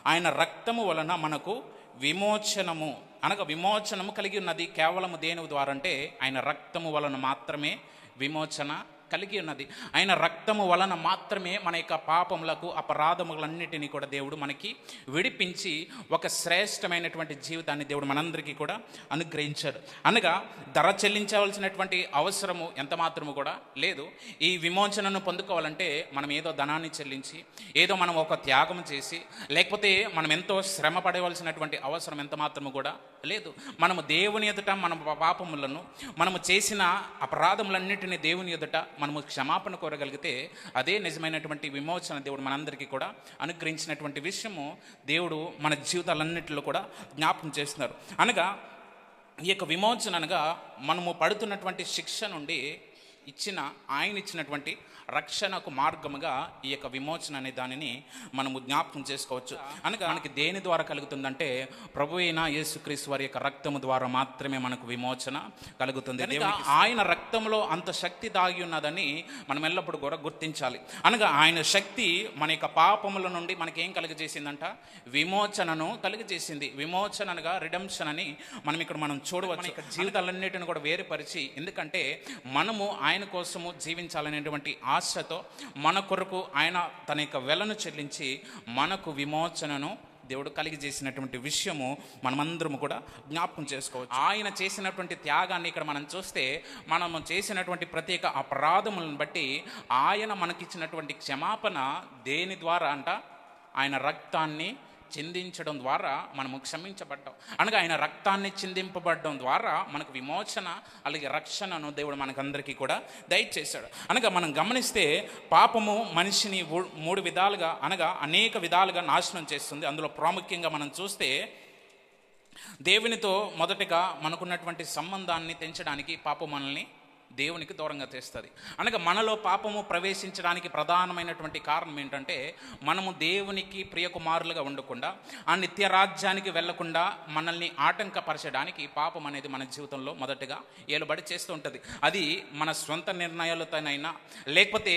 ఆయన రక్తము వలన మనకు విమోచనము, అనగా విమోచనము కలిగి ఉన్నది కేవలము దేని ద్వారా అంటే ఆయన రక్తము వలన మాత్రమే విమోచన కలిగి ఉన్నది. ఆయన రక్తము వలన మాత్రమే మన యొక్క పాపములకు అపరాధములన్నిటినీ కూడా దేవుడు మనకి విడిపించి ఒక శ్రేష్టమైనటువంటి జీవితాన్ని దేవుడు మనందరికీ కూడా అనుగ్రహించాడు. అనగా ధర చెల్లించవలసినటువంటి అవసరము ఎంత మాత్రము కూడా లేదు. ఈ విమోచనను పొందుకోవాలంటే మనం ఏదో ధనాన్ని చెల్లించి, ఏదో మనం ఒక త్యాగం చేసి, లేకపోతే మనం ఎంతో శ్రమ పడవలసినటువంటి అవసరం ఎంత మాత్రము కూడా లేదు. మనము దేవుని ఎదుట మన పాపములను, మనము చేసిన అపరాధములన్నిటినీ దేవుని ఎదుట మనము క్షమాపణ కోరగలిగితే అదే నిజమైనటువంటి విమోచన దేవుడు మనందరికీ కూడా అనుగ్రహించినటువంటి విషయము దేవుడు మన జీవితాలన్నింటిలో కూడా జ్ఞాపకం చేస్తున్నారు. అనగా ఈ యొక్క విమోచన అనగా మనము పడుతున్నటువంటి శిక్ష నుండి ఆయన ఇచ్చినటువంటి రక్షణకు మార్గముగా ఈ యొక్క విమోచన అనే దానిని మనము జ్ఞాపకం చేసుకోవచ్చు. అనగా మనకి దేని ద్వారా కలుగుతుందంటే ప్రభు అయిన యేసుక్రీస్తు వారి యొక్క రక్తము ద్వారా మాత్రమే మనకు విమోచన కలుగుతుంది. ఆయన రక్తంలో అంత శక్తి దాగి ఉన్నదని మనం ఎల్లప్పుడూ కూడా గుర్తించాలి. అనగా ఆయన శక్తి మన యొక్క పాపముల నుండి మనకేం కలుగజేసిందంట? విమోచనను కలుగజేసింది. విమోచన అనగా రిడెంప్షన్ అని మనం చూడవచ్చు. జీవితాలన్నిటిని కూడా వేరుపరిచి, ఎందుకంటే మనము ఆయన కోసము జీవించాలనేటువంటి ఆశతో మన కొరకు ఆయన తన యొక్క వెలను చెల్లించి మనకు విమోచనను దేవుడు కలిగి చేసినటువంటి విషయము మనమందరము కూడా జ్ఞాపకం చేసుకోవచ్చు. ఆయన చేసినటువంటి త్యాగాన్ని ఇక్కడ మనం చూస్తే, మనము చేసినటువంటి ప్రత్యేక అపరాధములను బట్టి ఆయన మనకిచ్చినటువంటి క్షమాపణ దేని ద్వారా అంట? ఆయన రక్తాన్ని చిందించడం ద్వారా మనము క్షమించబడ్డాం. అనగా ఆయన రక్తాన్ని చిందింపబడడం ద్వారా మనకు విమోచన, అలాగే రక్షణను దేవుడు మనకందరికీ కూడా దయచేశాడు. అనగా మనం గమనిస్తే పాపము మనిషిని 3 విధాలుగా, అనగా అనేక విధాలుగా నాశనం చేస్తుంది. అందులో ప్రాముఖ్యంగా మనం చూస్తే దేవునితో మొదటగా మనకున్నటువంటి సంబంధాన్ని తెంచడానికి పాపం మనల్ని దేవునికి దూరంగా తెస్తుంది. అనగా మనలో పాపము ప్రవేశించడానికి ప్రధానమైనటువంటి కారణం ఏంటంటే, మనము దేవునికి ప్రియకుమారులుగా ఉండకుండా, ఆ నిత్య రాజ్యానికి వెళ్లకుండా మనల్ని ఆటంకపరచడానికి పాపం అనేది మన జీవితంలో మొదటగా ఏలుబడి చేస్తూ ఉంటుంది. అది మన స్వంత నిర్ణయాలతోనైనా, లేకపోతే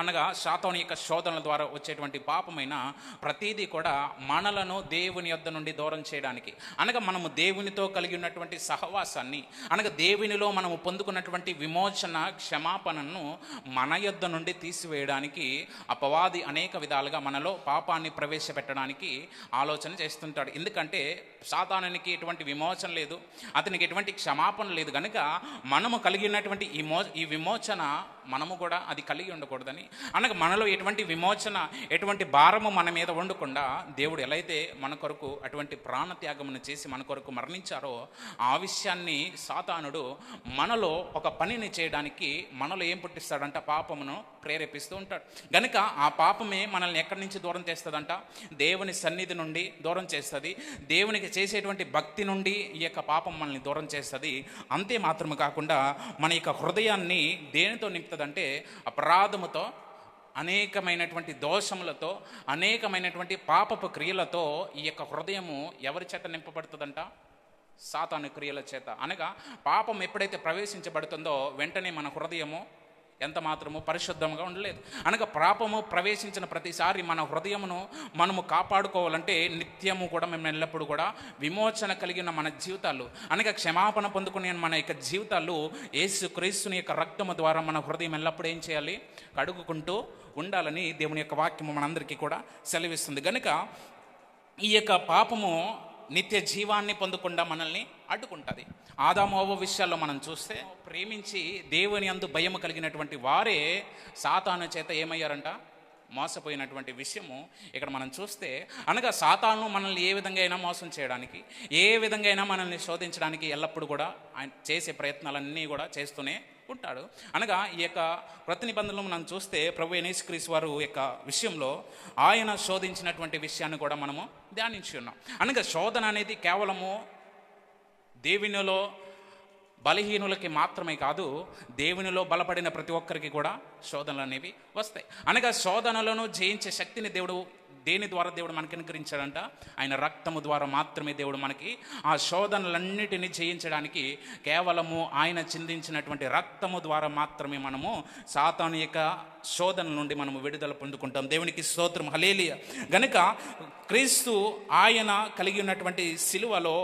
అనగా సాతాను యొక్క శోధనల ద్వారా వచ్చేటువంటి పాపమైన ప్రతీదీ కూడా మనలను దేవుని యొద్ద నుండి దూరం చేయడానికి, అనగా మనము దేవునితో కలిగి ఉన్నటువంటి సహవాసాన్ని, అనగా దేవునిలో మనము పొందుకున్నటువంటి విమోచన క్షమాపణను మన యొద్ద నుండి తీసివేయడానికి అపవాది అనేక విధాలుగా మనలో పాపాన్ని ప్రవేశపెట్టడానికి ఆలోచన చేస్తుంటాడు. ఎందుకంటే సాతానునికి ఎటువంటి విమోచన లేదు, అతనికి ఎటువంటి క్షమాపణ లేదు. కనుక మనము కలిగినటువంటి ఈ విమోచన మనము కూడా అది కలిగి ఉండకూడదని, అనగా మనలో ఎటువంటి విమోచన, ఎటువంటి భారము మన మీద ఉండకుండా దేవుడు ఎలా అయితే మన కొరకు అటువంటి ప్రాణత్యాగమును చేసి మన కొరకు మరణించారో, ఆ విషయాన్ని సాతానుడు మనలో ఒక పనిని చేయడానికి మనలో ఏం పుట్టిస్తాడంట? పాపమును ప్రేరేపిస్తూ ఉంటాడు. గనుక ఆ పాపమే మనల్ని ఎక్కడి నుంచి దూరం చేస్తుందంట? దేవుని సన్నిధి నుండి దూరం చేస్తుంది. దేవునికి చేసేటువంటి భక్తి నుండి ఈ యొక్క పాపం మనల్ని దూరం చేస్తుంది. అంతే మాత్రమే కాకుండా మన యొక్క హృదయాన్ని దేనితో నింపుతుందంటే, అపరాధముతో, అనేకమైనటువంటి దోషములతో, అనేకమైనటువంటి పాపపు క్రియలతో ఈ యొక్క హృదయము ఎవరి చేత నింపబడుతుందంట? సాతాను క్రియల చేత. అనగా పాపం ఎప్పుడైతే ప్రవేశించబడుతుందో వెంటనే మన హృదయము ఎంత మాత్రము పరిశుద్ధంగా ఉండలేదు. అనగా పాపము ప్రవేశించిన ప్రతిసారి మన హృదయమును మనము కాపాడుకోవాలంటే నిత్యము కూడా మేము ఎల్లప్పుడూ కూడా విమోచన కలిగిన మన జీవితాలు, అనగా క్షమాపణ పొందుకునే మన యొక్క జీవితాలు యేసుక్రీస్తుని యొక్క రక్తము ద్వారా మన హృదయం ఎల్లప్పుడూ ఏం చేయాలి? కడుగుకుంటూ ఉండాలని దేవుని యొక్క వాక్యము మనందరికీ కూడా సెలవిస్తుంది. కనుక ఈ యొక్క పాపము నిత్య జీవాన్ని పొందకుండా మనల్ని అడ్డుకుంటుంది. ఆదాము అవ్వ విషయాల్లో మనం చూస్తే, ప్రేమించి దేవుని యందు భయము కలిగినటువంటి వారే సాతాను చేత ఏమయ్యారంట? మోసపోయినటువంటి విషయము ఇక్కడ మనం చూస్తే, అనగా సాతాను మనల్ని ఏ విధంగా అయినా మోసం చేయడానికి, ఏ విధంగా అయినా మనల్ని శోధించడానికి ఎల్లప్పుడూ కూడా ఆయన చేసే ప్రయత్నాలన్నీ కూడా చేస్తూనే ఉంటాడు. అనగా ఈ యొక్క ప్రతి నిబంధనలు మనం చూస్తే ప్రభు యేసుక్రీస్తు వారు యొక్క విషయంలో ఆయన శోధించినటువంటి విషయాన్ని కూడా మనము ధ్యానించి ఉన్నాం. అనగా శోధన అనేది కేవలము దేవునిలో బలహీనులకి మాత్రమే కాదు, దేవునిలో బలపడిన ప్రతి ఒక్కరికి కూడా శోధనలు అనేవి వస్తాయి. అనగా శోధనలను జయించే శక్తిని దేవుడు దేని ద్వారా దేవుడు మనకి అనుగ్రహించాడంట? ఆయన రక్తము ద్వారా మాత్రమే దేవుడు మనకి ఆ శోధనలన్నిటినీ జయించడానికి కేవలము ఆయన చిందించినటువంటి రక్తము ద్వారా మాత్రమే మనము సాతాను యొక్క శోధన నుండి మనము విడుదల పొందుకుంటాం. దేవునికి స్తోత్రం, హల్లెలూయా. గనుక క్రీస్తు ఆయన కలిగి ఉన్నటువంటి సిలువలో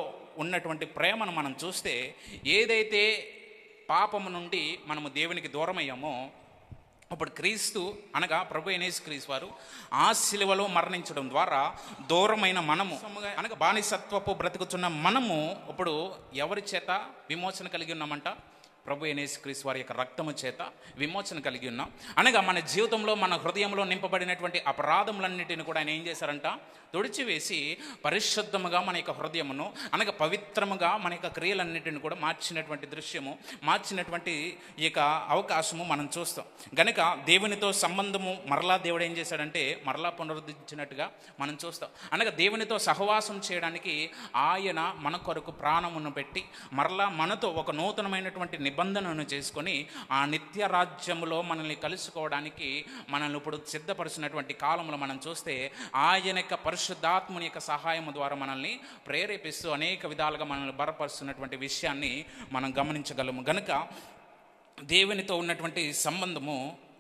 ఉన్నటువంటి ప్రేమను మనం చూస్తే, ఏదైతే పాపము నుండి మనము దేవునికి దూరమయ్యామో, అప్పుడు క్రీస్తు అనగా ప్రభు అయిన యేసుక్రీస్తు వారు ఆ సిలువలో మరణించడం ద్వారా దూరమైన మనము అనగా బానిసత్వపు బ్రతుకుతున్న మనము ఇప్పుడు ఎవరి చేత విమోచన కలిగి ఉన్నామంట? ప్రభు అయిన యేసుక్రీస్తు వారి యొక్క రక్తము చేత విమోచన కలిగి ఉన్నాం. అనగా మన జీవితంలో, మన హృదయంలో నింపబడినటువంటి అపరాధములన్నిటిని కూడా ఆయన ఏం చేశారంట? తుడిచివేసి పరిశుద్ధముగా మన యొక్క హృదయమును అనగా పవిత్రముగా మన యొక్క క్రియలన్నిటిని కూడా మార్చినటువంటి దృశ్యము, మార్చినటువంటి ఈ యొక్క అవకాశము మనం చూస్తాం. గనుక దేవునితో సంబంధము మరలా దేవుడు ఏం చేశాడంటే మరలా పునరుద్ధరించినట్టుగా మనం చూస్తాం. అనగా దేవునితో సహవాసం చేయడానికి ఆయన మన కొరకు ప్రాణమును పెట్టి మరలా మనతో ఒక నూతనమైనటువంటి నిబంధనను చేసుకొని ఆ నిత్య రాజ్యములో మనల్ని కలుసుకోవడానికి మనల్ని ఇప్పుడు సిద్ధపరుచినటువంటి కాలంలో మనం చూస్తే ఆయన యొక్క పరిశుద్ధాత్ముని యొక్క సహాయము ద్వారా మనల్ని ప్రేరేపిస్తూ అనేక విధాలుగా మనల్ని బలపరుస్తున్నటువంటి విషయాన్ని మనం గమనించగలము. గనుక దేవునితో ఉన్నటువంటి సంబంధము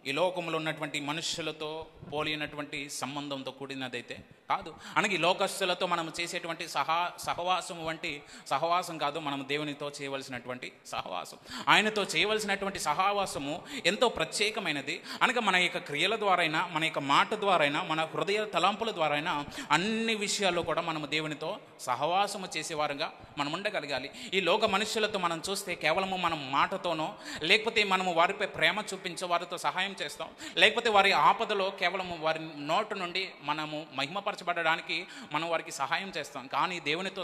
ఈ లోకంలో ఉన్నటువంటి మనుషులతో పోలినటువంటి సంబంధంతో కూడినదైతే కాదు. అనగా ఈ లోకస్తులతో మనం చేసేటువంటి సహవాసం వంటి సహవాసం కాదు, మనం దేవునితో చేయవలసినటువంటి సహవాసం, ఆయనతో చేయవలసినటువంటి సహవాసము ఎంతో ప్రత్యేకమైనది. అనగా మన యొక్క క్రియల ద్వారైనా, మన యొక్క మాట ద్వారైనా, మన హృదయ తలంపుల ద్వారైనా అన్ని విషయాల్లో కూడా మనము దేవునితో సహవాసము చేసేవారుగా మనం ఉండగలగాలి. ఈ లోక మనుషులతో మనం చూస్తే కేవలము మనం మాటతోనో, లేకపోతే మనము వారిపై ప్రేమ చూపించే వారితో సహాయం చేస్తాం, లేకపోతే వారి ఆపదలో కేవలము వారి నోటు నుండి మనము మహిమపరచబడడానికి మనం వారికి సహాయం చేస్తాం. కానీ దేవునితో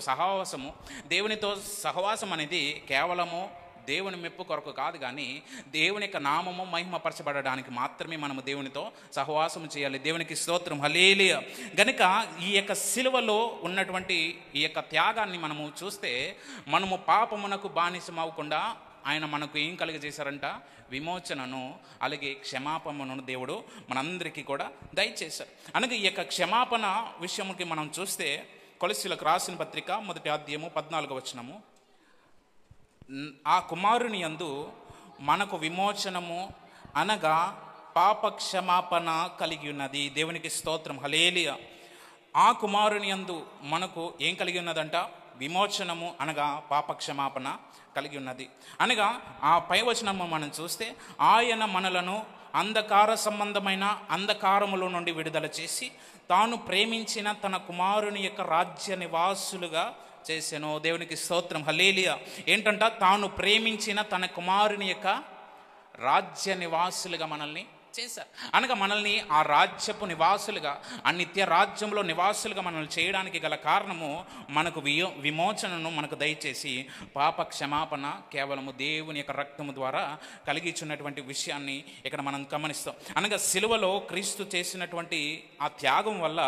సహవాసం అనేది కేవలము దేవుని మెప్పు కొరకు కాదు, కానీ దేవుని యొక్క నామము మహిమపరచబడడానికి మాత్రమే మనము దేవునితో సహవాసం చేయాలి. దేవునికి స్తోత్రం, హల్లెలూయా. గనుక ఈ యొక్క సిలువలో ఉన్నటువంటి ఈ యొక్క త్యాగాన్ని మనము చూస్తే, మనము పాపమునకు బానిసం అవ్వకుండా ఆయన మనకు ఏం కలిగజేశారంట? విమోచనను, అలాగే క్షమాపణను దేవుడు మనందరికీ కూడా దయచేశారు. అనగా ఈ యొక్క క్షమాపణ విషయంకి మనం చూస్తే, కొలస్సీలకు రాసిన పత్రిక 1వ అధ్యాయము 14వ వచనము, ఆ కుమారుని యందు మనకు విమోచనము అనగా పాప క్షమాపణ కలిగి ఉన్నది. దేవునికి స్తోత్రం, హల్లెలూయా. ఆ కుమారుని యందు మనకు ఏం కలిగి ఉన్నదంట? విమోచనము అనగా పాప క్షమాపణ కలిగి ఉన్నది. అనగా ఆ పై వచనము మనం చూస్తే, ఆయన మనలను అంధకార సంబంధమైన అంధకారములో నుండి విడుదల చేసి తాను ప్రేమించిన తన కుమారుని యొక్క రాజ్య నివాసులుగా చేసెను. దేవునికి స్తోత్రం, హల్లెలూయా. ఏంటంట? తాను ప్రేమించిన తన కుమారుని యొక్క రాజ్య నివాసులుగా మనల్ని చేశారు. అనగా మనల్ని ఆ రాజ్యపు నివాసులుగా, ఆ నిత్య రాజ్యంలో నివాసులుగా మనల్ని చేయడానికి గల కారణము, మనకు విమోచనను మనకు దయచేసి పాప క్షమాపణ కేవలము దేవుని యొక్క రక్తము ద్వారా కలిగించున్నటువంటి విషయాన్ని ఇక్కడ మనం గమనిస్తాం. అనగా సిలువలో క్రీస్తు చేసినటువంటి ఆ త్యాగం వల్ల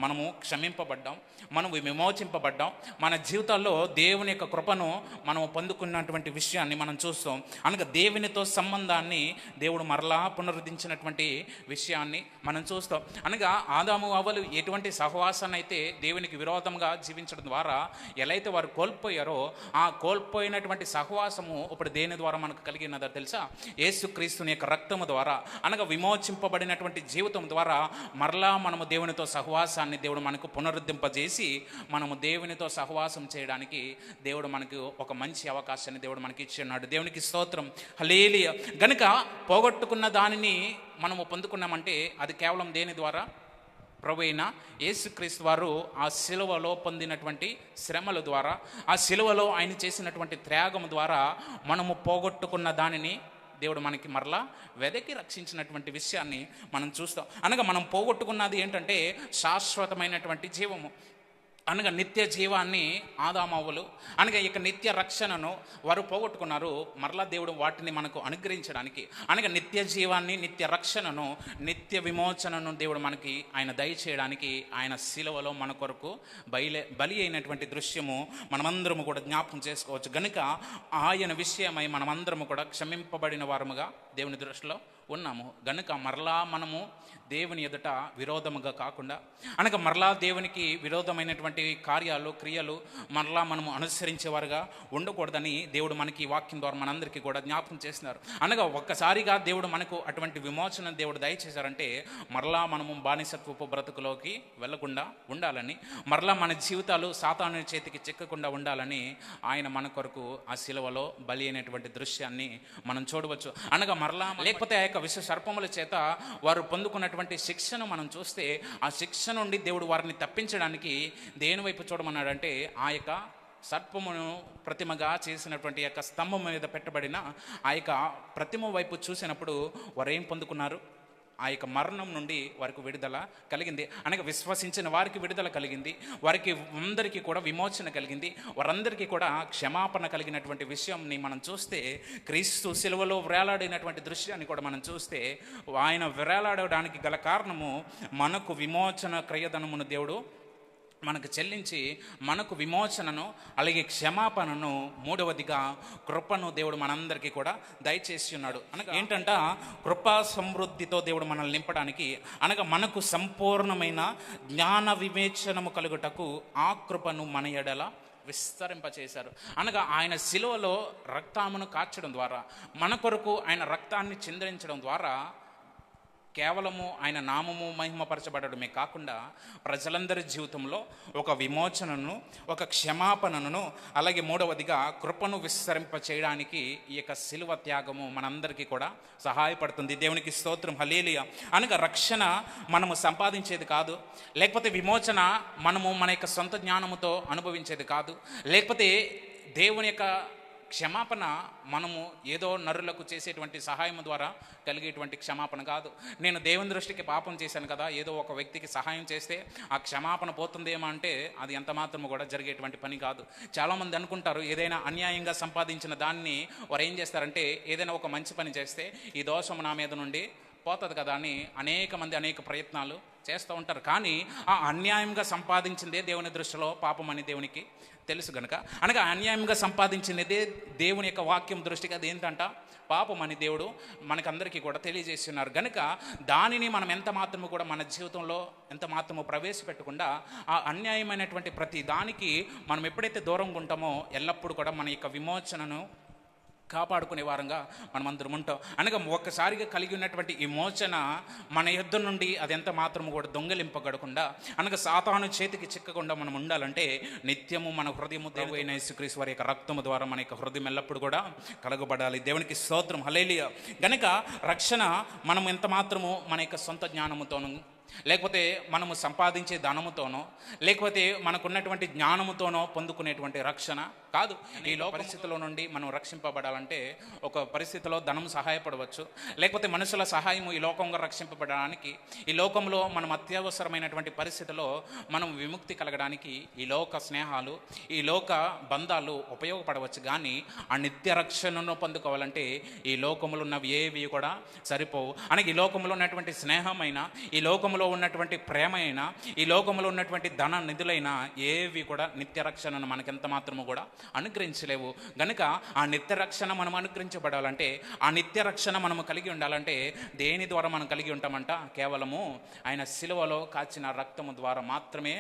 మనము క్షమింపబడ్డాం, మనం విమోచింపబడ్డాం. మన జీవితాల్లో దేవుని యొక్క కృపను మనం పొందుకున్నటువంటి విషయాన్ని మనం చూస్తాం. అనగా దేవునితో సంబంధాన్ని దేవుడు మరలా పునరుద్ధరించిన విషయాన్ని మనం చూస్తాం. అనగా ఆదాము అవ్వలు ఎటువంటి సహవాసాన్ని అయితే దేవునికి విరోధంగా జీవించడం ద్వారా ఎలా అయితే వారు కోల్పోయారో, ఆ కోల్పోయినటువంటి సహవాసము ఇప్పుడు దేని ద్వారా మనకు కలిగినదో తెలుసా? యేసుక్రీస్తుని యొక్క రక్తము ద్వారా. అనగా విమోచింపబడినటువంటి జీవితం ద్వారా మరలా మనము దేవునితో సహవాసాన్ని దేవుడు మనకు పునరుద్ధరింపజేసి మనము దేవునితో సహవాసం చేయడానికి దేవుడు మనకు ఒక మంచి అవకాశాన్ని దేవుడు మనకి ఇచ్చి ఉన్నాడు. దేవునికి స్తోత్రం, హల్లెలూయా. గనుక పోగొట్టుకున్న దానిని మనము పొందుకున్నామంటే అది కేవలం దేని ద్వారా? ప్రభు అయిన యేసుక్రీస్తు వారు ఆ సిలువలో పొందినటువంటి శ్రమల ద్వారా, ఆ సిలువలో ఆయన చేసినటువంటి త్యాగం ద్వారా మనము పోగొట్టుకున్న దానిని దేవుడు మనకి మరలా వెదకి రక్షించినటువంటి విషయాన్ని మనం చూస్తాం. అనగా మనం పోగొట్టుకున్నది ఏంటంటే శాశ్వతమైనటువంటి జీవము. అనగా నిత్య జీవాన్ని ఆదామవ్వలు అనగా ఇక నిత్య రక్షణను వారు పోగొట్టుకున్నారు. మరలా దేవుడు వాటిని మనకు అనుగ్రహించడానికి, అనగా నిత్య జీవాన్ని, నిత్య రక్షణను, నిత్య విమోచనను దేవుడు మనకి ఆయన దయచేయడానికి ఆయన శిలువలో మన కొరకు బలి అయినటువంటి దృశ్యము మనమందరము కూడా జ్ఞాపకం చేసుకోవచ్చు. గనుక ఆయన విషయమై మనమందరము కూడా క్షమింపబడిన వారముగా దేవుని దృష్టిలో ఉన్నాము. గనుక మరలా మనము దేవుని ఎదుట విరోధముగా కాకుండా, అనగా మరలా దేవునికి విరోధమైనటువంటి కార్యాలు క్రియలు మరలా మనము అనుసరించేవారుగా ఉండకూడదని దేవుడు మనకి ఈ వాక్యం ద్వారా మనందరికీ కూడా జ్ఞాపకం చేస్తున్నారు. అనగా ఒక్కసారిగా దేవుడు మనకు అటువంటి విమోచన దేవుడు దయచేశారంటే మరలా మనము బానిసత్వపు బ్రతుకులోకి వెళ్లకుండా ఉండాలని, మరలా మన జీవితాలు సాతాను చేతికి చిక్కకుండా ఉండాలని ఆయన మన కొరకు ఆ శిలువలో బలి అయినటువంటి దృశ్యాన్ని మనం చూడవచ్చు. అనగా మరలా లేకపోతే ఆ యొక్క విష సర్పముల చేత వారు పొందుకున్నటువంటి శిక్షను మనం చూస్తే ఆ శిక్ష నుండి దేవుడు వారిని తప్పించడానికి దేని వైపు చూడమన్నాడంటే ఆ యొక్క సర్పమును ప్రతిమగా చేసినటువంటి యొక్క స్తంభం మీద పెట్టబడిన ఆ యొక్క ప్రతిమ వైపు చూసినప్పుడు వారు ఏం పొందుకున్నారు? ఆ యొక్క మరణం నుండి వారికి విడుదల కలిగింది. అనగా విశ్వసించిన వారికి విడుదల కలిగింది, వారికి అందరికీ కూడా విమోచన కలిగింది, వారందరికీ కూడా క్షమాపణ కలిగినటువంటి విషయంని మనం చూస్తే, క్రీస్తు శిలువలో వేలాడినటువంటి దృశ్యాన్ని కూడా మనం చూస్తే ఆయన వేలాడడానికి గల కారణము మనకు విమోచన క్రయధనమును దేవుడు మనకు చెల్లించి మనకు విమోచనను అలాగే క్షమాపణను మూడవదిగా కృపను దేవుడు మనందరికీ కూడా దయచేసి ఉన్నాడు. అనగా ఏంటంట కృపా సమృద్ధితో దేవుడు మనల్ని నింపడానికి, అనగా మనకు సంపూర్ణమైన జ్ఞాన వివేచనము కలుగుటకు ఆ కృపను మన ఎడల విస్తరింపచేశారు. అనగా ఆయన శిలువలో రక్తమును కార్చడం ద్వారా, మన కొరకు ఆయన రక్తాన్ని చిందించడం ద్వారా కేవలము ఆయన నామము మహిమపరచబడమే కాకుండా ప్రజలందరి జీవితంలో ఒక విమోచనను, ఒక క్షమాపణను, అలాగే మూడవదిగా కృపను విస్తరింప చేయడానికి ఈ యొక్క శిలువ త్యాగము మనందరికీ కూడా సహాయపడుతుంది. దేవునికి స్తోత్రం, హల్లెలూయా. అనగా రక్షణ మనము సంపాదించేది కాదు, లేకపోతే విమోచన మనము మన యొక్క సొంత జ్ఞానముతో అనుభవించేది కాదు, లేకపోతే దేవుని యొక్క క్షమాపణ మనము ఏదో నరులకు చేసేటువంటి సహాయం ద్వారా కలిగేటువంటి క్షమాపణ కాదు. నేను దేవుని దృష్టికి పాపం చేశాను కదా, ఏదో ఒక వ్యక్తికి సహాయం చేస్తే ఆ క్షమాపణ పోతుందేమో అంటే అది ఎంత మాత్రము కూడా జరిగేటువంటి పని కాదు. చాలామంది అనుకుంటారు ఏదైనా అన్యాయంగా సంపాదించిన దాన్ని వారు ఏం చేస్తారంటే ఏదైనా ఒక మంచి పని చేస్తే ఈ దోషం నా మీద నుండి పోతుంది కదా అని అనేక మంది అనేక ప్రయత్నాలు చేస్తూ ఉంటారు. కానీ ఆ అన్యాయంగా సంపాదించిందే దేవుని దృష్టిలో పాపం అని దేవునికి తెలుసు గనుక, అనగా అన్యాయంగా సంపాదించినదే దేవుని యొక్క వాక్యం దృష్టికి అది ఏంటంట పాపం అని దేవుడు మనకందరికీ కూడా తెలియజేస్తున్నారు. గనుక దానిని మనం ఎంత మాత్రము కూడా మన జీవితంలో ఎంత మాత్రము ప్రవేశపెట్టకుండా ఆ అన్యాయమైనటువంటి ప్రతి దానికి మనం ఎప్పుడైతే దూరంగా ఉంటామో ఎల్లప్పుడూ కూడా మన యొక్క విమోచనను కాపాడుకునే వారంగా మనమందరం ఉంటాం. అనగా ఒక్కసారిగా కలిగి ఉన్నటువంటి ఈ మోచన మన యుద్ధం నుండి అది ఎంత మాత్రము కూడా దొంగలింపగడకుండా, అనగా సాతాను చేతికి చిక్కకుండా మనం ఉండాలంటే నిత్యము మన హృదయము దేవుడైన యేసుక్రీస్తు వారి యొక్క రక్తము ద్వారా మన యొక్క హృదయం ఎల్లప్పుడు కూడా కలగబడాలి. దేవునికి స్తోత్రం, హల్లెలూయా. గనుక రక్షణ మనం ఎంత మాత్రము మన యొక్క సొంత జ్ఞానముతోను, లేకపోతే మనము సంపాదించే ధనముతోనో, లేకపోతే మనకున్నటువంటి జ్ఞానముతోనో పొందుకునేటువంటి రక్షణ కాదు. ఈ పరిస్థితుల నుండి మనం రక్షింపబడాలంటే ఒక పరిస్థితిలో ధనం సహాయపడవచ్చు, లేకపోతే మనుషుల సహాయము ఈ లోకంగా రక్షింపబడడానికి, ఈ లోకంలో మనం అత్యవసరమైనటువంటి పరిస్థితిలో మనం విముక్తి కలగడానికి ఈ లోక స్నేహాలు, ఈ లోక బంధాలు ఉపయోగపడవచ్చు. కానీ ఆ నిత్య రక్షణను పొందుకోవాలంటే ఈ లోకములో ఉన్నవి ఏవి కూడా సరిపోవు. అనగా ఈ లోకంలో ఉన్నటువంటి స్నేహమైన, ఈ లోకంలో ఉన్నటువంటి ప్రేమ అయినా, ఈ లోకంలో ఉన్నటువంటి ధన నిధులైనా ఏవి కూడా నిత్య రక్షణను మనకెంత మాత్రము కూడా అనుగ్రహించలేవు. గనుక ఆ నిత్య రక్షణ మనం అనుగ్రహించబడాలంటే, ఆ నిత్య రక్షణ మనము కలిగి ఉండాలంటే దేని ద్వారా మనం కలిగి ఉంటామంట? కేవలము ఆయన శిలువలో కాచిన రక్తము ద్వారా మాత్రమే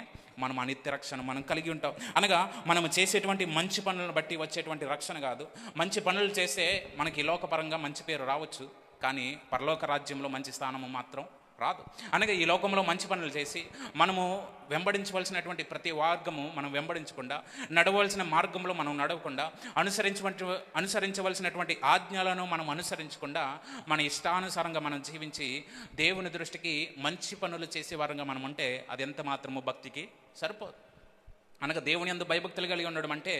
మనం ఆ నిత్య రక్షణ మనం కలిగి ఉంటాం. అనగా మనము చేసేటువంటి మంచి పనులను బట్టి వచ్చేటువంటి రక్షణ కాదు. మంచి పనులు చేస్తే మనకి లోకపరంగా మంచి పేరు రావచ్చు, కానీ పరలోక రాజ్యంలో మంచి స్థానము మాత్రం రాదు. అనగా ఈ లోకంలో మంచి పనులు చేసి మనము వెంబడించవలసినటువంటి ప్రతి మార్గము మనం వెంబడించకుండా, నడవలసిన మార్గంలో మనం నడవకుండా, అనుసరించవలసినటువంటి ఆజ్ఞలను మనం అనుసరించకుండా మన ఇష్టానుసారంగా మనం జీవించి దేవుని దృష్టికి మంచి పనులు చేసే వారంగా మనం ఉంటే అది ఎంత మాత్రము భక్తికి సరిపోదు. అనగా దేవుని యందు భయభక్తులు కలిగి ఉండడం అంటే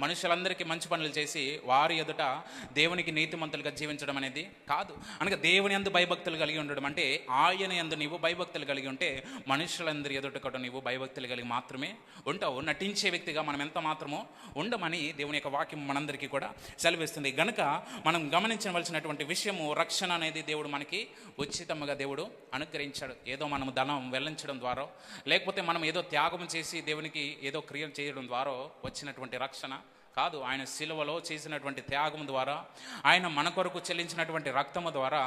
మనుషులందరికీ మంచి పనులు చేసి వారి ఎదుట దేవునికి నీతిమంతులుగా జీవించడం అనేది కాదు. అనగా దేవుని యందు భయభక్తులు కలిగి ఉండడం అంటే ఆయన యందు నీవు భయభక్తులు కలిగి ఉంటే మనుషులందరి ఎదుట కూడా నీవు భయభక్తులు కలిగి మాత్రమే ఉంటావు. నటించే వ్యక్తిగా మనం ఎంత మాత్రమో ఉండమని దేవుని యొక్క వాక్యం మనందరికీ కూడా సెలవిస్తుంది. గనుక మనం గమనించవలసినటువంటి విషయము, రక్షణ అనేది దేవుడు మనకి ఉచితంగా దేవుడు అనుగ్రహించాడు. ఏదో మనం ధనం వెల్లించడం ద్వారా, లేకపోతే మనం ఏదో త్యాగం చేసి దేవునికి ఏదో క్రియలు చేయడం ద్వారా వచ్చినటువంటి రక్షణ కాదు, ఆయన శిలువలో చేసినటువంటి త్యాగం ద్వారా, ఆయన మన కొరకు చెల్లించినటువంటి రక్తము ద్వారా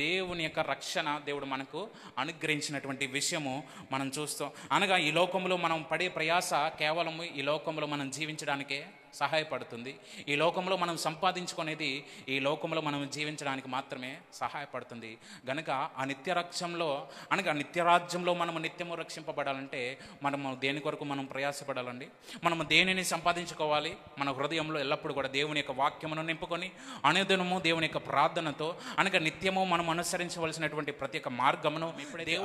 దేవుని యొక్క రక్షణ దేవుడు మనకు అనుగ్రహించినటువంటి విషయము మనం చూస్తాం. అనగా ఈ లోకంలో మనం పడే ప్రయాస కేవలం ఈ లోకంలో మనం జీవించడానికే సహాయపడుతుంది. ఈ లోకంలో మనం సంపాదించుకునేది ఈ లోకంలో మనం జీవించడానికి మాత్రమే సహాయపడుతుంది. గనుక ఆ నిత్యరక్షంలో అనగా నిత్యరాజ్యంలో మనము నిత్యము రక్షింపబడాలంటే మనము దేని కొరకు మనం ప్రయాసపడాలండి? మనము దేనిని సంపాదించుకోవాలి? మన హృదయంలో ఎల్లప్పుడూ కూడా దేవుని యొక్క వాక్యమును నింపుకొని అనుదినము దేవుని యొక్క ప్రార్థనతో అనగా నిత్యము మనం అనుసరించవలసినటువంటి ప్రతి ఒక్క మార్గమును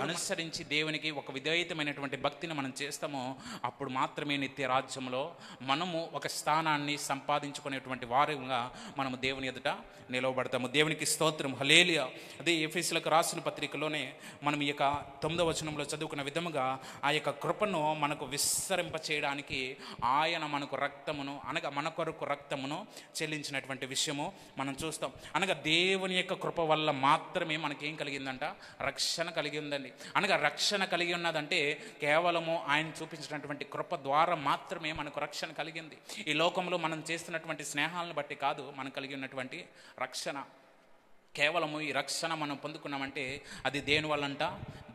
అనుసరించి దేవునికి ఒక విధేయతమైనటువంటి భక్తిని మనం చేస్తామో అప్పుడు మాత్రమే నిత్య రాజ్యంలో మనము ఒక స్థానాన్ని సంపాదించుకునేటువంటి వారుగా మనము దేవుని ఎదుట నిలవబడతాము. దేవునికి స్తోత్రం, హల్లెలూయా. అదే ఎఫెసీయులకు రాసిన పత్రికలోనే మనం ఈ యొక్క 9వ వచనంలో చదువుకున్న విధముగా ఆ యొక్క కృపను మనకు విస్తరింప చేయడానికి ఆయన మనకు రక్తమును అనగా మన కొరకు రక్తమును చెల్లించినటువంటి విషయము మనం చూస్తాం. అనగా దేవుని యొక్క కృప వల్ల మాత్రమే మనకేం కలిగిందంట? రక్షణ కలిగి ఉందండి. అనగా రక్షణ కలిగి ఉన్నదంటే కేవలము ఆయన చూపించినటువంటి కృప ద్వారా మాత్రమే మనకు రక్షణ కలిగింది. ఈ లోకంలో మనం చేస్తున్నటువంటి స్నేహాలను బట్టి కాదు మనం కలిగి ఉన్నటువంటి రక్షణ. కేవలము ఈ రక్షణ మనం పొందుకున్నామంటే అది దేని వల్లంట?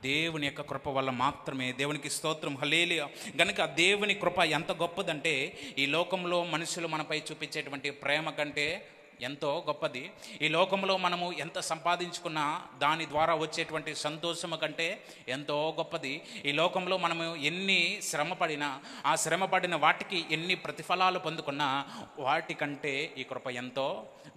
దేవుని యొక్క కృప వల్ల మాత్రమే. దేవునికి స్తోత్రం, హల్లెలూయా. గనుక దేవుని కృప ఎంత గొప్పదంటే ఈ లోకంలో మనుషులు మనపై చూపించేటువంటి ప్రేమ కంటే ఎంతో గొప్పది. ఈ లోకంలో మనము ఎంత సంపాదించుకున్నా దాని ద్వారా వచ్చేటువంటి సంతోషము కంటే ఎంతో గొప్పది. ఈ లోకంలో మనము ఎన్ని శ్రమపడినా ఆ శ్రమపడిన వాటికి ఎన్ని ప్రతిఫలాలు పొందుకున్నా వాటికంటే ఈ కృప ఎంతో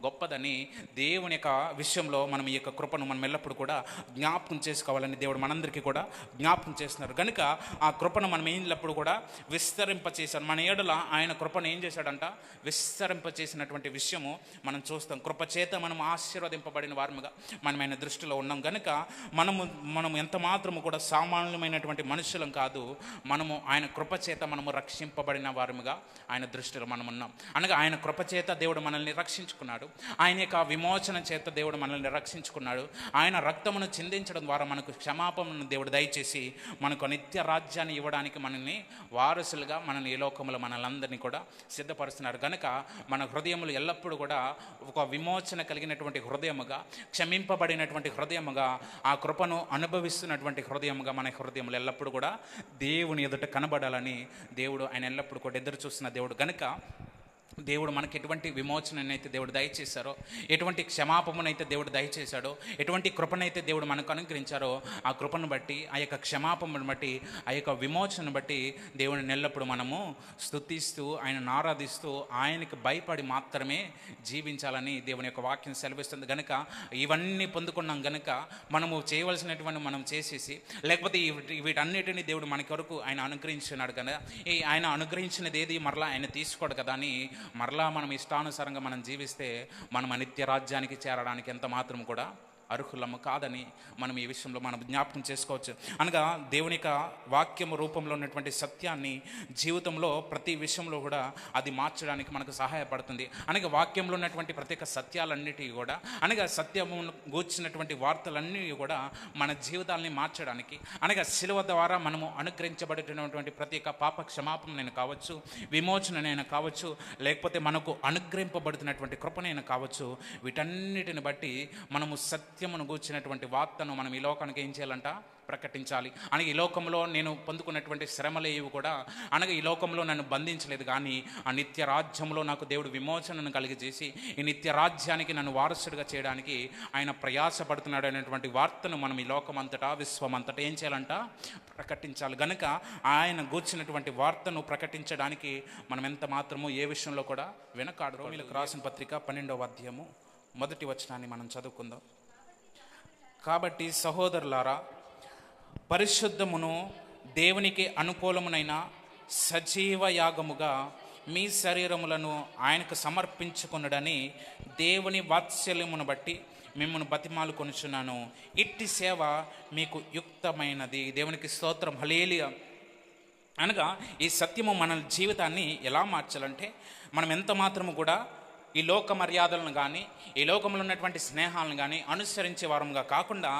గొప్పదని దేవుని యొక్క విషయంలో మనం ఈ యొక్క కృపను మనం ఎల్లప్పుడూ కూడా జ్ఞాపకం చేసుకోవాలని దేవుడు మనందరికీ కూడా జ్ఞాపకం చేస్తున్నారు. కనుక ఆ కృపను మనం ఎల్లప్పుడు కూడా విస్తరింపచేశాడు. మన ఏడుల ఆయన కృపను ఏం చేశాడంట? విస్తరింపచేసినటువంటి విషయము మనం చూస్తాం. కృపచేత మనం ఆశీర్వదింపబడిన వారముగా మనం ఆయన దృష్టిలో ఉన్నాం. కనుక మనము ఎంత మాత్రము కూడా సామాన్యమైనటువంటి మనుషులం కాదు. మనము ఆయన కృపచేత మనము రక్షింపబడిన వారముగా ఆయన దృష్టిలో మనం ఉన్నాం. అనగా ఆయన కృపచేత దేవుడు మనల్ని రక్షించుకున్నాడు. ఆయన యొక్క విమోచన చేత దేవుడు మనల్ని రక్షించుకున్నాడు. ఆయన రక్తమును చిందించడం ద్వారా మనకు క్షమాపణను దేవుడు దయచేసి మనకు నిత్య రాజ్యాన్ని ఇవ్వడానికి మనల్ని వారసులుగా మనల్ని ఈ లోకంలో మనల్ని కూడా సిద్ధపరుస్తున్నారు. కనుక మన హృదయములు ఎల్లప్పుడూ కూడా ఒక విమోచన కలిగినటువంటి హృదయముగా, క్షమింపబడినటువంటి హృదయముగా, ఆ కృపను అనుభవిస్తున్నటువంటి హృదయముగా మన హృదయములు ఎల్లప్పుడూ కూడా దేవుని ఎదుట కనబడాలని దేవుడు ఆయన ఎల్లప్పుడూ కూడా ఎదురు చూస్తున్న దేవుడు. కనుక దేవుడు మనకి ఎటువంటి విమోచననైతే దేవుడు దయచేశారో, ఎటువంటి క్షమాపణనైతే దేవుడు దయచేశాడో, ఎటువంటి కృపనైతే దేవుడు మనకు అనుగ్రహించారో ఆ కృపను బట్టి, ఆ యొక్క క్షమాపణను బట్టి, ఆ యొక్క విమోచనను బట్టి దేవుడిని ఎల్లప్పుడూ మనము స్తుతిస్తూ ఆయనను ఆరాధిస్తూ ఆయనకి భయపడి మాత్రమే జీవించాలని దేవుని యొక్క వాక్యం సెలవిస్తుంది. కనుక ఇవన్నీ పొందుకున్నాం కనుక మనము చేయవలసినటువంటి మనం చేసేసి లేకపోతే వీటన్నిటిని దేవుడు మన కొరకు ఆయన అనుగ్రహించున్నాడు కదా, ఈ ఆయన అనుగ్రహించినది ఏది మరలా ఆయన తీసుకోడు కదా అని మరలా మనం ఇష్టానుసారంగా మనం జీవిస్తే మనం నిత్య రాజ్యానికి చేరడానికి ఎంత మాత్రం కూడా అర్హులము కాదని మనం ఈ విషయంలో మనం జ్ఞాపకం చేసుకోవచ్చు. అనగా దేవుని యొక్క వాక్యము రూపంలో ఉన్నటువంటి సత్యాన్ని జీవితంలో ప్రతి విషయంలో కూడా అది మార్చడానికి మనకు సహాయపడుతుంది. అనగా వాక్యంలో ఉన్నటువంటి ప్రత్యేక సత్యాలన్నిటికీ కూడా అనగా సత్యము గూర్చినటువంటి వార్తలన్నీ కూడా మన జీవితాలని మార్చడానికి, అనగా శిలువ ద్వారా మనము అనుగ్రహించబడినటువంటి ప్రత్యేక పాప క్షమాపణనైనా కావచ్చు, విమోచననైనా కావచ్చు, లేకపోతే మనకు అనుగ్రహింపబడుతున్నటువంటి కృపనైనా కావచ్చు, వీటన్నిటిని బట్టి మనము సత్యమును గూర్చినటువంటి వార్తను మనం ఈ లోకానికి ఏం చేయాలంట? ప్రకటించాలి. అనగా ఈ లోకంలో నేను పొందుకున్నటువంటి శ్రమలేవి కూడా అనగా ఈ లోకంలో నన్ను బంధించలేదు, కానీ ఆ నిత్య రాజ్యంలో నాకు దేవుడు విమోచనను కలిగజేసి ఈ నిత్య రాజ్యానికి నన్ను వారసుడిగా చేయడానికి ఆయన ప్రయాసపడుతున్నాడు అనేటువంటి వార్తను మనం ఈ లోకమంతటా విశ్వమంతటా ఏం చేయాలంట? ప్రకటించాలి. గనుక ఆయన గూర్చినటువంటి వార్తను ప్రకటించడానికి మనం ఎంత మాత్రమో ఏ విషయంలో కూడా వెనకాడు. రోమీయులకు రాసిన పత్రిక 12వ అధ్యాయము 1వ వచనాన్ని మనం చదువుకుందాం. కాబట్టి సహోదరులారా, పరిశుద్ధమును దేవునికి అనుకూలమునైన సజీవ యాగముగా మీ శరీరములను ఆయనకు సమర్పించుకొనుడని దేవుని వాత్సల్యమును బట్టి మిమ్మల్ని బతిమాలు కొనుచున్నాను. ఇట్టి సేవ మీకు యుక్తమైనది. దేవునికి స్తోత్రం, హల్లెలూయా. అనగా ఈ సత్యము మన జీవితాన్ని ఎలా మార్చాలంటే మనం ఎంత మాత్రము కూడా ఈ లోక మర్యాదలను కానీ ఈ లోకంలో ఉన్నటువంటి స్నేహాలను కానీ అనుసరించే వారంగా కాకుండా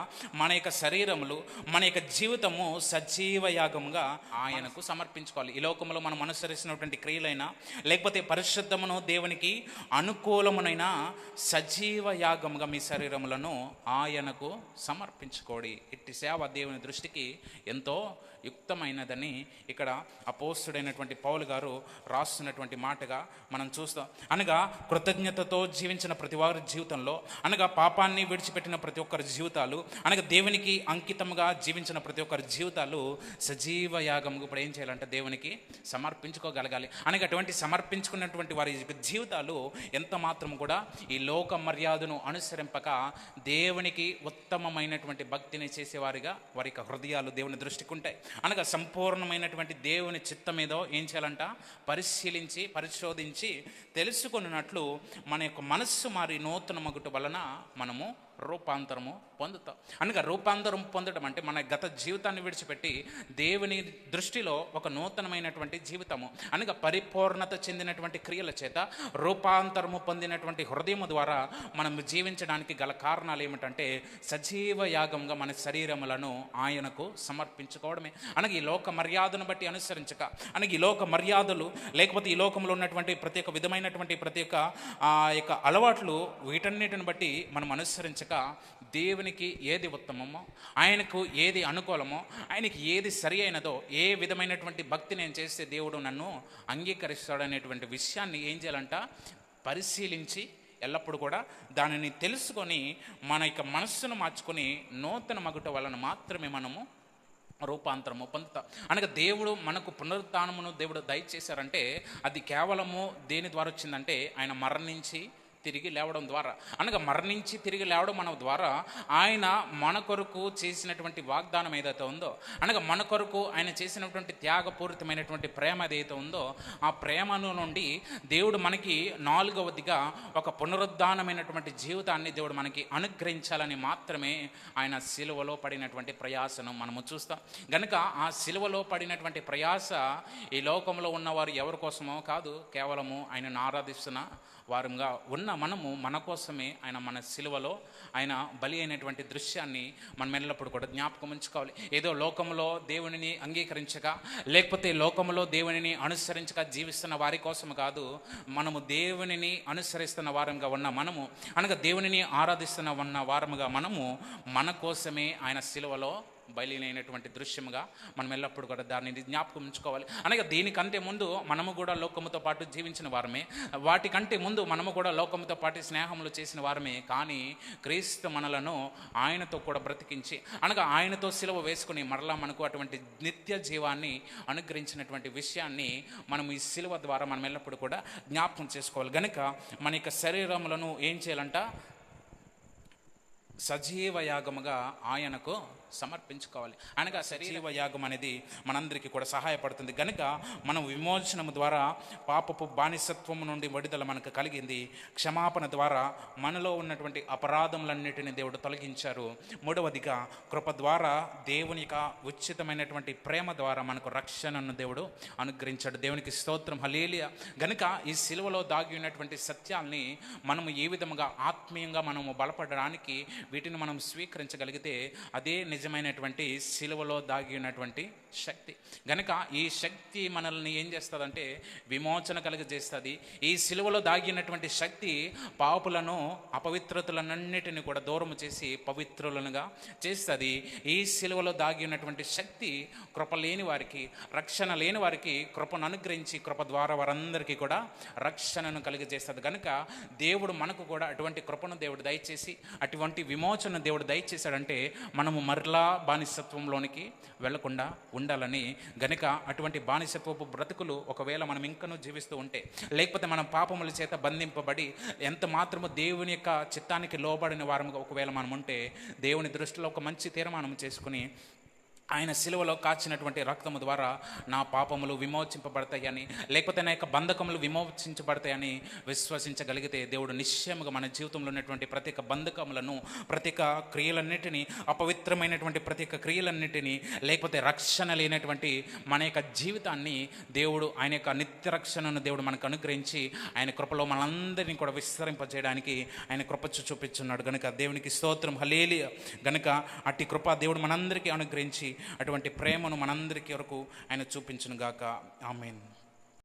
మన యొక్క శరీరములు మన యొక్క జీవితము సజీవ యాగముగా ఆయనకు సమర్పించుకోవాలి. ఈ లోకంలో మనం అనుసరిస్తున్నటువంటి క్రియలైనా లేకపోతే పరిశుద్ధమును దేవునికి అనుకూలమునైన సజీవ యాగముగా మీ శరీరములను ఆయనకు సమర్పించుకోడి. ఇట్టి సేవ దేవుని దృష్టికి ఎంతో యుక్తమైనదని ఇక్కడ అపోస్తుడైనటువంటి పౌలు గారు రాస్తున్నటువంటి మాటగా మనం చూస్తాం. అనగా కృతజ్ఞతతో జీవించిన ప్రతి వారి జీవితంలో, అనగా పాపాన్ని విడిచిపెట్టిన ప్రతి ఒక్కరి జీవితాలు, అనగా దేవునికి అంకితంగా జీవించిన ప్రతి ఒక్కరి జీవితాలు సజీవ యాగముగా ఇప్పుడు ఏం చేయాలంటే దేవునికి సమర్పించుకోగలగాలి. అనగా అటువంటి సమర్పించుకున్నటువంటి వారి జీవితాలు ఎంత మాత్రం కూడా ఈ లోక మర్యాదను అనుసరింపక దేవునికి ఉత్తమమైనటువంటి భక్తిని చేసేవారిగా వారి యొక్క హృదయాలు దేవుని దృష్టికి ఉంటాయి. అనగా సంపూర్ణమైనటువంటి దేవుని చిత్తం ఏదో ఏం చేయాలంట పరిశీలించి పరిశోధించి తెలుసుకున్నట్లు మన యొక్క మనస్సు మారి నూతన మగుట వలన మనము రూపాంతరము పొందుతాం. అనగా రూపాంతరం పొందడం అంటే మన గత జీవితాన్ని విడిచిపెట్టి దేవుని దృష్టిలో ఒక నూతనమైనటువంటి జీవితము, అనగా పరిపూర్ణత చెందినటువంటి క్రియల చేత రూపాంతరము పొందినటువంటి హృదయము ద్వారా మనం జీవించడానికి గల కారణాలు ఏమిటంటే సజీవ యాగంగా మన శరీరములను ఆయనకు సమర్పించుకోవడమే. అనగా ఈ లోక మర్యాదను బట్టి అనుసరించక, అనగా ఈ లోక మర్యాదలు లేకపోతే ఈ లోకంలో ఉన్నటువంటి ప్రతి ఒక్క విధమైనటువంటి ప్రతి ఒక్క యొక్క అలవాట్లు వీటన్నిటిని బట్టి మనం అనుసరించక దేవునికి ఏది ఉత్తమమో, ఆయనకు ఏది అనుకూలమో, ఆయనకి ఏది సరి అయినదో, ఏ విధమైనటువంటి భక్తి నేను చేస్తే దేవుడు నన్ను అంగీకరిస్తాడనేటువంటి విషయాన్ని ఏం చేయాలంట పరిశీలించి ఎల్లప్పుడూ కూడా దానిని తెలుసుకొని మన యొక్క మనస్సును మార్చుకొని నూతన మగుట వలన మాత్రమే మనము రూపాంతరము పొందుతాం. అనగా దేవుడు మనకు పునరుత్థానమును దేవుడు దయచేశారంటే అది కేవలము దేని ద్వారా వచ్చిందంటే ఆయన మరణించి తిరిగి లేవడం ద్వారా. అనగా మరణించి తిరిగి లేవడం మన ద్వారా ఆయన మన కొరకు చేసినటువంటి వాగ్దానం ఏదైతే ఉందో, అనగా మన కొరకు ఆయన చేసినటువంటి త్యాగపూరితమైనటువంటి ప్రేమ ఏదైతే ఉందో ఆ ప్రేమను నుండి దేవుడు మనకి 4వదిగా ఒక పునరుద్ధానమైనటువంటి జీవితాన్ని దేవుడు మనకి అనుగ్రహించాలని మాత్రమే ఆయన సిలువలో పడినటువంటి ప్రయాసను మనము చూస్తాం. గనుక ఆ సిలువలో పడినటువంటి ప్రయాస ఈ లోకంలో ఉన్నవారు ఎవరి కోసమో కాదు, కేవలము ఆయనను ఆరాధిస్తున్న వారంగా ఉన్న మనము మన కోసమే ఆయన మన సిలువలో ఆయన బలి అయినటువంటి దృశ్యాన్ని మనం ఎల్లప్పుడు కూడా జ్ఞాపకం ఉంచుకోవాలి. ఏదో లోకంలో దేవునిని అంగీకరించక లేకపోతే లోకంలో దేవునిని అనుసరించక జీవిస్తున్న వారి కోసం కాదు, మనము దేవునిని అనుసరిస్తున్న వారంగా ఉన్న మనము, అనగా దేవునిని ఆరాధిస్తున్న ఉన్న వారముగా మనము మన కోసమే ఆయన సిలువలో బయలునైనటువంటి దృశ్యముగా మనం ఎల్లప్పుడు కూడా దాన్ని జ్ఞాపకం ఉంచుకోవాలి. అనగా దీనికంటే ముందు మనము కూడా లోకముతో పాటు జీవించిన వారమే, వాటికంటే ముందు మనము కూడా లోకముతో పాటు స్నేహములు చేసిన వారమే. కానీ క్రీస్తు మనలను ఆయనతో కూడా బ్రతికించి, అనగా ఆయనతో సిలువ వేసుకుని మరలా మనకు అటువంటి నిత్య జీవాన్ని అనుగ్రహించినటువంటి విషయాన్ని మనం ఈ సిలువ ద్వారా మనం ఎల్లప్పుడు కూడా జ్ఞాపకం చేసుకోవాలి. గనుక మన యొక్క శరీరములను ఏం చేయాలంట సజీవ యాగముగా ఆయనకు సమర్పించుకోవాలి. అనగా సజీవ యాగం అనేది మనందరికీ కూడా సహాయపడుతుంది. కనుక మనం విమోచనము ద్వారా పాపపు బానిసత్వము నుండి విడుదల మనకు కలిగింది. క్షమాపణ ద్వారా మనలో ఉన్నటువంటి అపరాధములన్నిటిని దేవుడు తొలగించారు. 3వదిగా కృప ద్వారా దేవుని యొక్క ఉచితమైనటువంటి ప్రేమ ద్వారా మనకు రక్షణను దేవుడు అనుగ్రహించాడు. దేవునికి స్తోత్రం, హల్లెలూయా. గనుక ఈ సిలువలో దాగి ఉన్నటువంటి సత్యాల్ని మనము ఏ విధముగా ఆత్మీయంగా మనము బలపడడానికి వీటిని మనం స్వీకరించగలిగితే అదే నిజమైనటువంటి సిలువలో దాగి ఉన్నటువంటి శక్తి. గనక ఈ శక్తి మనల్ని ఏం చేస్తుందంటే విమోచన కలుగజేస్తుంది. ఈ సిలువలో దాగినటువంటి శక్తి పాపులను అపవిత్రతలన్నిటిని కూడా దూరము చేసి పవిత్రులనుగా చేస్తుంది. ఈ సిలువలో దాగి ఉన్నటువంటి శక్తి కృప లేని వారికి, రక్షణ లేని వారికి కృపను అనుగ్రహించి కృప ద్వారా వారందరికీ కూడా రక్షణను కలుగజేస్తుంది. కనుక దేవుడు మనకు కూడా అటువంటి కృపను దేవుడు దయచేసి అటువంటి విమోచన దేవుడు దయచేశాడంటే మనము మరలా బానిసత్వంలోనికి వెళ్లకుండా ఉండాలని. గనుక అటువంటి బానిసత్వపు బ్రతుకులు ఒకవేళ మనం ఇంకనూ జీవిస్తూ ఉంటే, లేకపోతే మనం పాపముల చేత బంధింపబడి ఎంత మాత్రము దేవుని యొక్క చిత్తానికి లోబడిన వారముగా ఒకవేళ మనం ఉంటే, దేవుని దృష్టిలో ఒక మంచి తీర్మానం చేసుకుని ఆయన సిలువలో కాచినటువంటి రక్తము ద్వారా నా పాపములు విమోచింపబడతాయని, లేకపోతే నా యొక్క బంధకములు విమోచించబడతాయని విశ్వసించగలిగితే దేవుడు నిశ్చయముగా మన జీవితంలో ఉన్నటువంటి ప్రతి ఒక్క బంధకములను, ప్రతి ఒక్క క్రియలన్నిటినీ, అపవిత్రమైనటువంటి ప్రతి ఒక్క క్రియలన్నిటినీ, లేకపోతే రక్షణ లేనటువంటి మన యొక్క జీవితాన్ని దేవుడు, ఆయన యొక్క నిత్య రక్షణను దేవుడు మనకు అనుగ్రహించి ఆయన కృపలో మనందరినీ కూడా విస్తరింపజేయడానికి ఆయన కృప చూపించున్నాడు గనుక దేవునికి స్తోత్రం, హల్లెలూయా. గనుక అట్టి కృప దేవుడు మనందరికీ అనుగ్రహించి అటువంటి ప్రేమను మనందరికీ వరకు ఆయన చూపించును గాక. ఆమేన్.